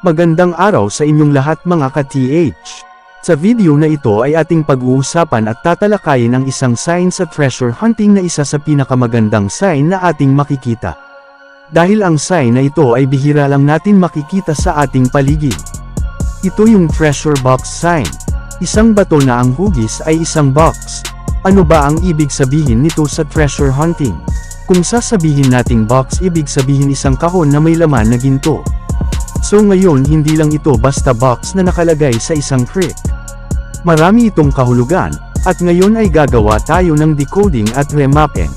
Magandang araw sa inyong lahat mga ka-TH. Sa video na ito ay ating pag-uusapan at tatalakayin ang isang sign sa treasure hunting na isa sa pinakamagandang sign na ating makikita. Dahil ang sign na ito ay bihira lang natin makikita sa ating paligid. Ito yung treasure box sign. Isang bato na ang hugis ay isang box. Ano ba ang ibig sabihin nito sa treasure hunting? Kung sasabihin nating box, ibig sabihin isang kahon na may laman na ginto. So ngayon hindi lang ito basta box na nakalagay sa isang creek. Marami itong kahulugan, at ngayon ay gagawa tayo ng decoding at remapping.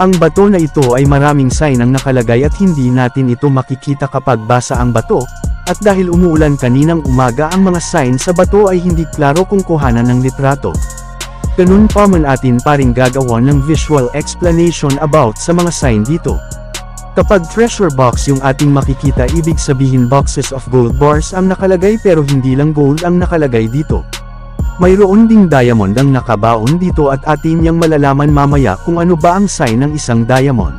Ang bato na ito ay maraming sign ang nakalagay at hindi natin ito makikita kapag basa ang bato, at dahil umuulan kaninang umaga ang mga sign sa bato ay hindi klaro kung kuhanan ng litrato. Ganun pa man atin paring gagawa ng visual explanation about sa mga sign dito. Kapag treasure box yung ating makikita, ibig sabihin boxes of gold bars ang nakalagay pero hindi lang gold ang nakalagay dito. Mayroon ding diamond ang nakabaon dito at atin yang malalaman mamaya kung ano ba ang sign ng isang diamond.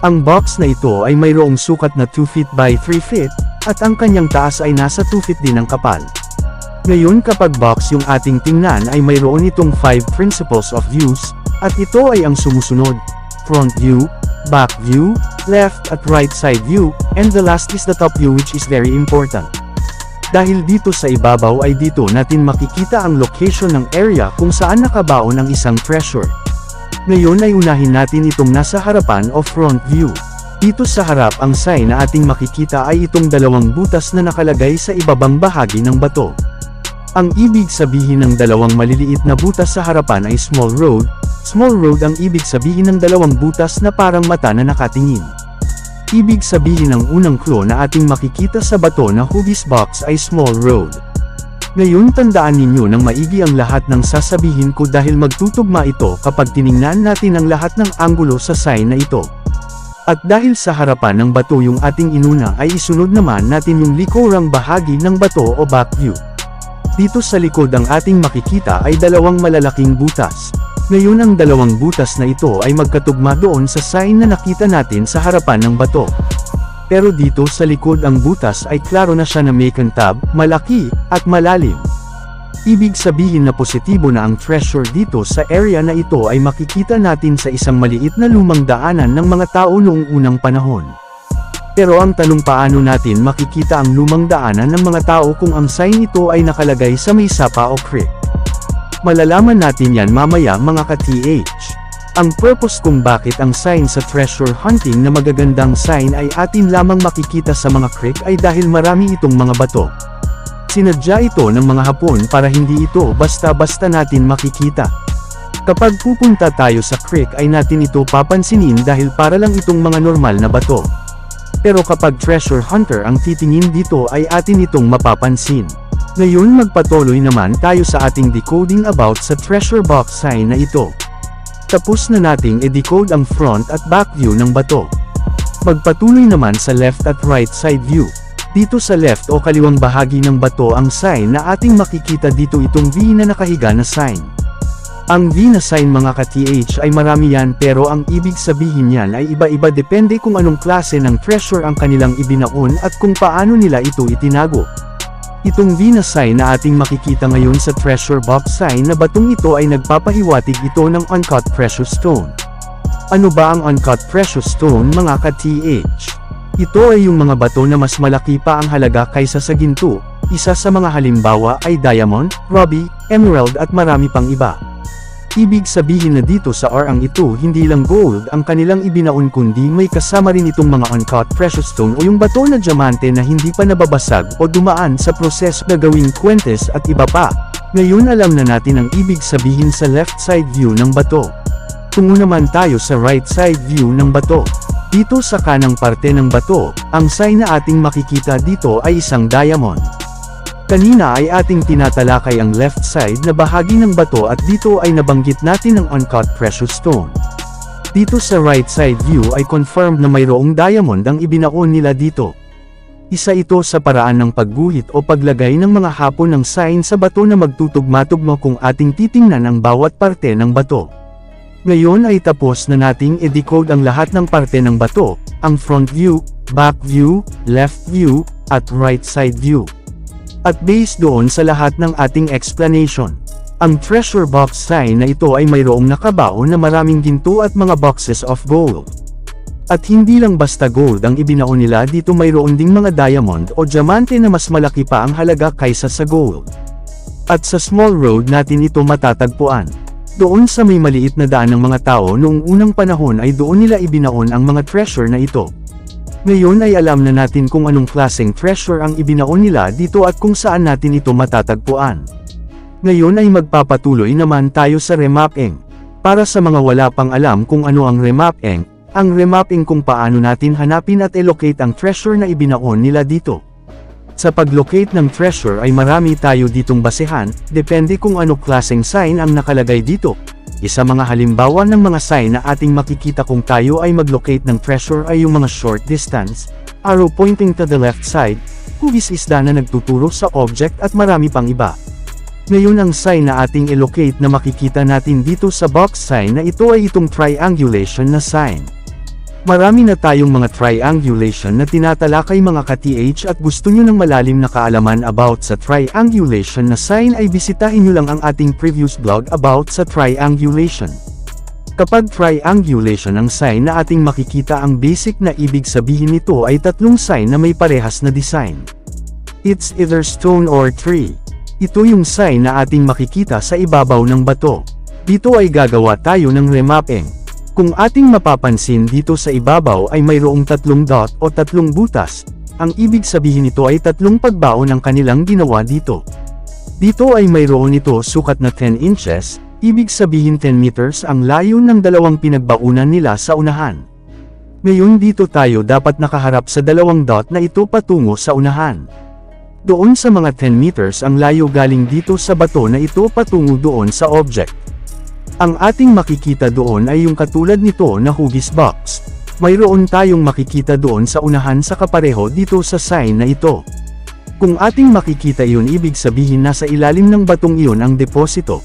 Ang box na ito ay mayroong sukat na 2 feet by 3 feet, at ang kanyang taas ay nasa 2 feet din ang kapal. Ngayon kapag box yung ating tingnan ay mayroon itong 5 principles of views, at ito ay ang sumusunod: front view, back view, left at right side view, and the last is the top view, which is very important. Dahil dito sa ibabaw ay dito natin makikita ang location ng area kung saan nakabaon ang isang treasure. Ngayon ay unahin natin itong nasa harapan o front view. Dito sa harap ang sign na ating makikita ay itong dalawang butas na nakalagay sa ibabang bahagi ng bato. Ang ibig sabihin ng dalawang maliliit na butas sa harapan ay small road. Small road ang ibig sabihin ng dalawang butas na parang mata na nakatingin. Ibig sabihin ng unang clue na ating makikita sa bato na hugis box ay small road. Ngayon tandaan ninyo ng maigi ang lahat ng sasabihin ko dahil magtutugma ito kapag tiningnan natin ang lahat ng anggulo sa sign na ito. At dahil sa harapan ng bato yung ating inuna ay isunod naman natin yung likurang bahagi ng bato o back view. Dito sa likod ang ating makikita ay dalawang malalaking butas. Ngayon ang dalawang butas na ito ay magkatugma doon sa sign na nakita natin sa harapan ng bato. Pero dito sa likod ang butas ay klaro na siya na may kantab, malaki, at malalim. Ibig sabihin na positibo na ang treasure dito sa area na ito ay makikita natin sa isang maliit na lumang daanan ng mga tao noong unang panahon. Pero ang tanong, paano natin makikita ang lumang daanan ng mga tao kung ang sign ito ay nakalagay sa may sapa o creek? Malalaman natin yan mamaya mga ka-TH. Ang purpose kung bakit ang sign sa treasure hunting na magagandang sign ay atin lamang makikita sa mga creek ay dahil marami itong mga bato. Sinadya ito ng mga Hapon para hindi ito basta-basta natin makikita. Kapag pupunta tayo sa creek ay natin ito papansinin dahil para lang itong mga normal na bato. Pero kapag treasure hunter ang titingin dito ay atin itong mapapansin. Ngayon magpatuloy naman tayo sa ating decoding about sa treasure box sign na ito. Tapos na nating i-decode ang front at back view ng bato. Magpatuloy naman sa left at right side view. Dito sa left o kaliwang bahagi ng bato ang sign na ating makikita dito, itong V na nakahiga na sign. Ang V na sign mga ka-TH ay marami yan, pero ang ibig sabihin yan ay iba-iba depende kung anong klase ng treasure ang kanilang ibinaon at kung paano nila ito itinago. Itong V na sign na ating makikita ngayon sa treasure box sign na batong ito ay nagpapahiwatig ito ng uncut precious stone. Ano ba ang uncut precious stone mga ka-TH? Ito ay yung mga bato na mas malaki pa ang halaga kaysa sa ginto. Isa sa mga halimbawa ay diamond, ruby, emerald at marami pang iba. Ibig sabihin na dito sa R ang ito hindi lang gold ang kanilang ibinaon kundi may kasama rin itong mga uncut precious stone o yung bato na diamante na hindi pa nababasag o dumaan sa proseso na gawing kwentes at iba pa. Ngayon alam na natin ang ibig sabihin sa left side view ng bato. Tungo naman tayo sa right side view ng bato. Dito sa kanang parte ng bato, ang sign na ating makikita dito ay isang diamond. Kanina ay ating tinatalakay ang left side na bahagi ng bato at dito ay nabanggit natin ang uncut precious stone. Dito sa right side view ay confirmed na mayroong diamond ang ibinaon nila dito. Isa ito sa paraan ng pagguhit o paglagay ng mga Hapon ng sign sa bato na magtutugma-tugma kung ating titingnan ang bawat parte ng bato. Ngayon ay tapos na nating i-decode ang lahat ng parte ng bato, ang front view, back view, left view, at right side view. At based doon sa lahat ng ating explanation, ang treasure box sign na ito ay mayroong nakabaon na maraming ginto at mga boxes of gold. At hindi lang basta gold ang ibinaon nila dito, mayroon ding mga diamond o diamante na mas malaki pa ang halaga kaysa sa gold. At sa small road natin ito matatagpuan. Doon sa may maliit na daan ng mga tao noong unang panahon ay doon nila ibinaon ang mga treasure na ito. Ngayon ay alam na natin kung anong klaseng treasure ang ibinaon nila dito at kung saan natin ito matatagpuan. Ngayon ay magpapatuloy naman tayo sa remapping. Para sa mga wala pang alam kung ano ang remapping kung paano natin hanapin at allocate ang treasure na ibinaon nila dito. Sa pag-locate ng treasure ay marami tayo ditong basehan, depende kung ano klaseng sign ang nakalagay dito. Isa mga halimbawa ng mga sign na ating makikita kung tayo ay mag-locate ng treasure ay yung mga short distance, arrow pointing to the left side, hugis isda na nagtuturo sa object at marami pang iba. Ngayon ang sign na ating i-locate na makikita natin dito sa box sign na ito ay itong triangulation na sign. Marami na tayong mga triangulation na tinatalakay mga ka-TH at gusto nyo ng malalim na kaalaman about sa triangulation na sign ay bisitahin nyo lang ang ating previous blog about sa triangulation. Kapag triangulation ang sign na ating makikita, ang basic na ibig sabihin nito ay tatlong sign na may parehas na design. It's either stone or tree. Ito yung sign na ating makikita sa ibabaw ng bato. Dito ay gagawa tayo ng remapping. Kung ating mapapansin dito sa ibabaw ay mayroong tatlong dot o tatlong butas, ang ibig sabihin nito ay tatlong pagbaon ang kanilang ginawa dito. Dito ay mayroon ito sukat na 10 inches, ibig sabihin 10 meters ang layo ng dalawang pinagbaunan nila sa unahan. Ngayon dito tayo dapat nakaharap sa dalawang dot na ito patungo sa unahan. Doon sa mga 10 meters ang layo galing dito sa bato na ito patungo doon sa object. Ang ating makikita doon ay yung katulad nito na hugis box. Mayroon tayong makikita doon sa unahan sa kapareho dito sa sign na ito. Kung ating makikita yun, ibig sabihin nasa ilalim ng batong iyon ang deposito.